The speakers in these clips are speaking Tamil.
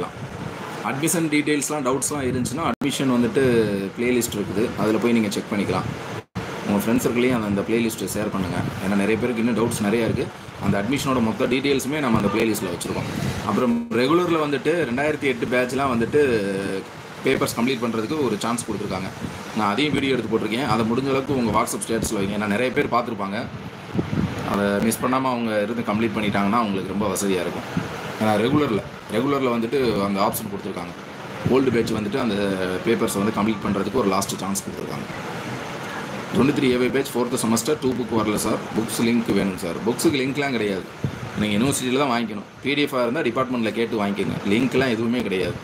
பண்ணிக்கலாம். அட்மிஷன் டீட்டெயில்ஸ்லாம் டவுட்ஸ்லாம் இருந்துச்சுன்னா அட்மிஷன் வந்துட்டு ப்ளேலிஸ்ட் இருக்குது, அதில் போய் நீங்கள் செக் பண்ணிக்கலாம். உங்கள் ஃப்ரெண்ட்ஸ் சர்க்கிளையும் அந்த ப்ளேலிஸ்ட்டை ஷேர் பண்ணுங்கள். ஏன்னா நிறைய பேருக்கு இன்னும் டவுட்ஸ் நிறையா இருக்குது. அந்த அட்மிஷனோட மொத்த டீட்டெயில்ஸுமே நம்ம அந்த ப்ளேலிஸ்ட்டில் வச்சுருக்கோம். அப்புறம் ரெகுலரில் வந்துட்டு 2008 பேட்ச்லாம் வந்துட்டு பேப்பர்ஸ் கம்ப்ளீட் பண்ணுறதுக்கு ஒரு சான்ஸ் கொடுத்துருக்காங்க. நான் அதையும் வீடியோ எடுத்து போட்டிருக்கேன். அதை முடிஞ்ச அளவுக்கு உங்கள் வாட்ஸ்அப் ஸ்டேட்டஸில் வைங்க. ஏன்னா நிறைய பேர் பார்த்துருப்பாங்க, அதை மிஸ் பண்ணாமல் அவங்க இருந்து கம்ப்ளீட் பண்ணிட்டாங்கன்னா அவங்களுக்கு ரொம்ப வசதியாக இருக்கும். ஏன்னா ரெகுலரில் வந்துட்டு அந்த ஆப்ஷன் கொடுத்துருக்காங்க. ஓல்டு பேட்ச் வந்துட்டு அந்த பேப்பர்ஸை வந்து கம்ப்ளீட் பண்ணுறதுக்கு ஒரு லாஸ்ட் சான்ஸ் கொடுத்துருக்காங்க. 23A batch 4th semester 2 book வரல சார், புக்ஸ் லிங்க் வேணும் சார். புக்ஸுக்கு லிங்க்லாம் கிடையாது, நீங்கள் யூனிவர்சிட்டியில் தான் வாங்கிக்கணும். பிடிஎஃபாக இருந்தால் டிபார்ட்மெண்ட்டில் கேட்டு வாங்கிக்கோங்க, லிங்க்லாம் எதுவுமே கிடையாது.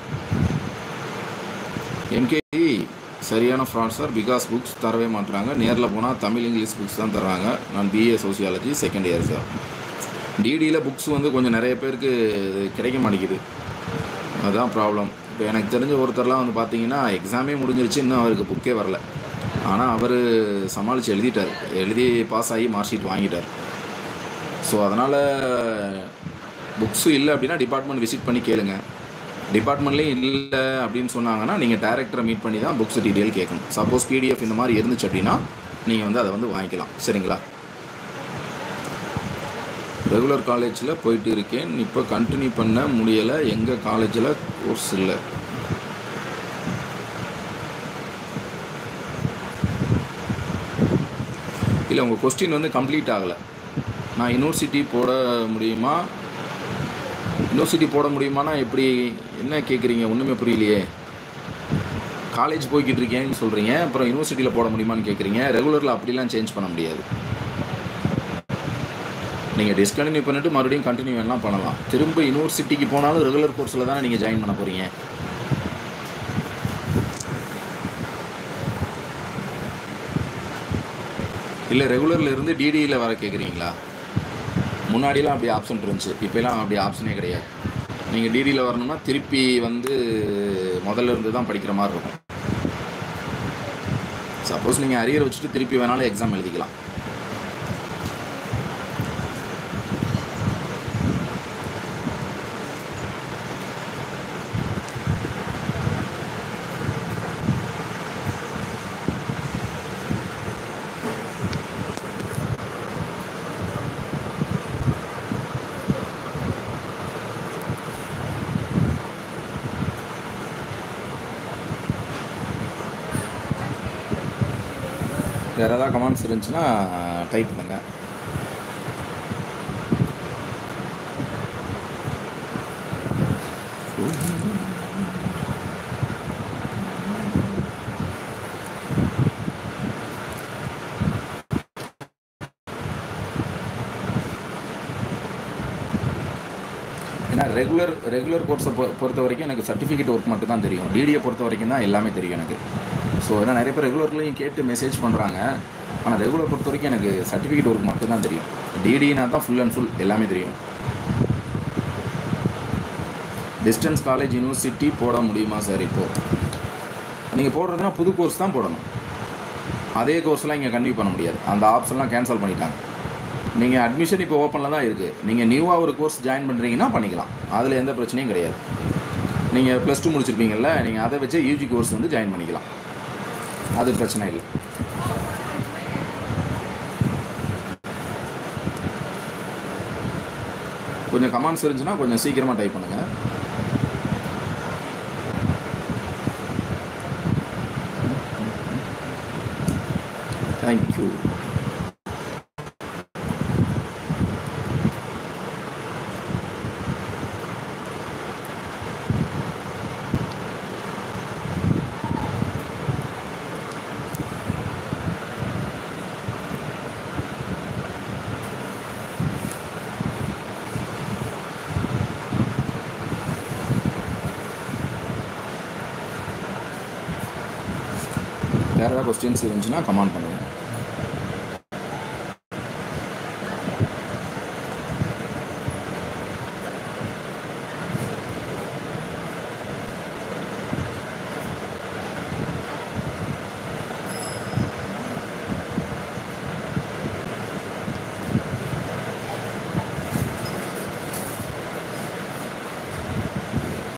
எம்கேடி சரியான ஃப்ராட் சார், பிகாஸ் புக்ஸ் தரவே மாட்டுறாங்க. நேரில் போனால் தமிழ் இங்கிலீஷ் புக்ஸ் தான் தர்றாங்க. நான் BA sociology second year sir. டிடியில் புக்ஸ் வந்து கொஞ்சம் நிறைய பேருக்கு கிடைக்க மாட்டேங்குது, அதுதான் ப்ராப்ளம். இப்போ எனக்கு தெரிஞ்ச ஒருத்தர்லாம் வந்து பார்த்தீங்கன்னா எக்ஸாமே முடிஞ்சிருச்சு, இன்னும் அவருக்கு புக்கே வரல. ஆனால் அவர் சமாளித்து எழுதிட்டார், எழுதி பாஸ் ஆகி மார்க் ஷீட் வாங்கிட்டார். ஸோ அதனால் புக்ஸு இல்லை அப்படின்னா டிபார்ட்மெண்ட் விசிட் பண்ணி கேளுங்க. டிபார்ட்மெண்ட்லேயும் இல்லை அப்படின்னு சொன்னாங்கன்னா நீங்கள் டைரக்டரை மீட் பண்ணி தான் புக்ஸ் டீட்டெயில் கேட்கணும். சப்போஸ் பிடிஎஃப் இந்த மாதிரி இருந்துச்சு அப்படின்னா நீங்கள் வந்து அதை வந்து வாங்கிக்கலாம். சரிங்களா? ரெகுலர் காலேஜில் போயிட்டு இருக்கேன், இப்போ கண்டினியூ பண்ண முடியலை, எங்கள் காலேஜில் கோர்ஸ் இல்லை. இல்லை, உங்கள் கொஸ்டின் வந்து கம்ப்ளீட் ஆகலை. நான் யூனிவர்சிட்டி போட முடியுமானா எப்படி, என்ன கேட்குறீங்க? ஒன்றுமே புரியலையே. காலேஜ் போய்கிட்டு இருக்கேன்னு சொல்கிறீங்க, அப்புறம் யூனிவர்சிட்டியில் போட முடியுமான்னு கேட்குறீங்க. ரெகுலரில் அப்படிலாம் சேஞ்ச் பண்ண முடியாது. நீங்கள் டிஸ்கண்டினியூ பண்ணிவிட்டு மறுபடியும் கண்டினியூ வேணால் பண்ணலாம். திரும்ப யூனிவர்சிட்டிக்கு போனாலும் ரெகுலர் கோர்ஸில் தானே நீங்கள் ஜாயின் பண்ண போகிறீங்க. இல்லை, ரெகுலரில் இருந்து டிடியில் வர கேட்குறீங்களா? முன்னாடிலாம் அப்படி ஆப்ஷன் இருந்துச்சு, இப்போலாம் அப்படி ஆப்ஷனே கிடையாது. நீங்கள் டிடியில் வரணும்னா திருப்பி வந்து முதல்ல இருந்து தான் படிக்கிற மாதிரி இருக்கும். சப்போஸ் நீங்கள் அரியர் வச்சுட்டு திருப்பி வேணாலும் எக்ஸாம் எழுதிக்கலாம். வேறு ஏதாவது கமெண்ட்ஸ் இருந்துச்சுன்னா டைப் பண்ணுங்கள். ஏன்னா ரெகுலர் கோர்ஸை பொறுத்த வரைக்கும் எனக்கு சர்டிஃபிகேட் ஒர்க் மட்டும் தான் தெரியும். டிடியை பொறுத்த வரைக்கும் தான் எல்லாமே தெரியும் எனக்கு. ஸோ ஏன்னா நிறைய பேர் ரெகுலர்லையும் கேட்டு மெசேஜ் பண்ணுறாங்க. ஆனால் ரெகுலர் பொறுத்த வரைக்கும் எனக்கு சர்டிஃபிகேட் ஒர்க் மட்டும் தான் தெரியும். டிடினா தான் ஃபுல் அண்ட் ஃபுல் எல்லாமே தெரியும். டிஸ்டன்ஸ் காலேஜ் யூனிவர்சிட்டி போட முடியுமா சார்? இப்போது நீங்கள் போடுறதுனா புது கோர்ஸ் தான் போடணும். அதே கோர்ஸ்லாம் இங்கே கண்டினியூ பண்ண முடியாது, அந்த ஆப்ஷன்லாம் கேன்சல் பண்ணிட்டாங்க. நீங்கள் அட்மிஷன் இப்போ ஓப்பனில் தான் இருக்குது. நீங்கள் நியூவாக ஒரு கோர்ஸ் ஜாயின் பண்ணுறீங்கன்னா பண்ணிக்கலாம், அதில் எந்த பிரச்சனையும் கிடையாது. நீங்கள் +2 முடிச்சிருப்பீங்கள்ல, நீங்கள் அதை வச்சு யூஜி கோர்ஸ் வந்து ஜாயின் பண்ணிக்கலாம், அது பிரச்சனை இல்லை. கொஞ்சம் கமெண்ட்ஸ் இருந்துச்சுன்னா கொஞ்சம் சீக்கிரமாக டைப் பண்ணுங்கள். தேங்க்யூ. வேறு ஏதாவது கொஸ்டின்ஸ் இருந்துச்சுன்னா கமெண்ட் பண்ணுங்கள்.